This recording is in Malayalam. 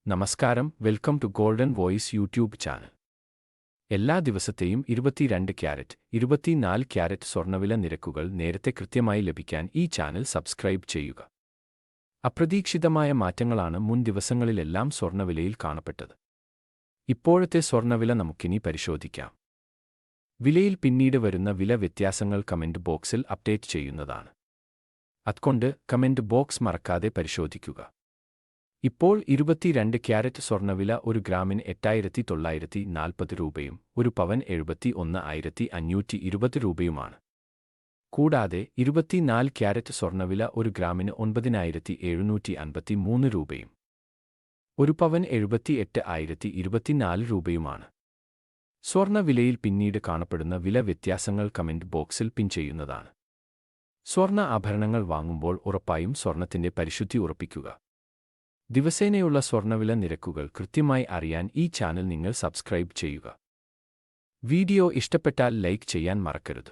നമസ്കാരം, welcome to Golden Voice YouTube channel. എല്ലാ ദിവസത്തെയും 22 ക്യാരറ്റ്, 24 ക്യാരറ്റ് സ്വർണ്ണവില നിരക്കുകൾ നേരത്തെ കൃത്യമായി ലഭിക്കാൻ ഈ ചാനൽ സബ്സ്ക്രൈബ് ചെയ്യുക. അപ്രതീക്ഷിതമായ മാറ്റങ്ങളാണ് മുൻ ദിവസങ്ങളിലെല്ലാം സ്വർണ്ണവിലയിൽ കാണപ്പെട്ടത്. ഇപ്പോഴത്തെ സ്വർണ്ണവില നമുക്കിനി പരിശോധിക്കാം. വിലയിൽ പിന്നീട് വരുന്ന വില വ്യത്യാസങ്ങൾ കമന്റ് ബോക്സിൽ അപ്ഡേറ്റ് ചെയ്യുന്നതാണ്. അതുകൊണ്ട് കമന്റ് ബോക്സ് മറക്കാതെ പരിശോധിക്കുക. ഇപ്പോൾ 22 ക്യാരറ്റ് സ്വർണ്ണവില ഒരു ഗ്രാമിന് 8,940 രൂപയും ഒരു പവൻ 71,520 രൂപയുമാണ്. കൂടാതെ 24 ക്യാരറ്റ് സ്വർണ്ണവില ഒരു ഗ്രാമിന് 9,753 രൂപയും ഒരു പവൻ 78,024 രൂപയുമാണ്. സ്വർണ്ണവിലയിൽ പിന്നീട് കാണപ്പെടുന്ന വില വ്യത്യാസങ്ങൾ കമന്റ് ബോക്സിൽ പിൻ ചെയ്യുന്നതാണ്. സ്വർണ്ണ ആഭരണങ്ങൾ വാങ്ങുമ്പോൾ ഉറപ്പായും സ്വർണ്ണത്തിന്റെ പരിശുദ്ധി ഉറപ്പിക്കുക. ദിവസേനയുള്ള സ്വർണ്ണവില നിരക്കുകൾ കൃത്യമായി അറിയാൻ ഈ ചാനൽ നിങ്ങൾ സബ്സ്ക്രൈബ് ചെയ്യുക. വീഡിയോ ഇഷ്ടപ്പെട്ടാൽ ലൈക്ക് ചെയ്യാൻ മറക്കരുത്.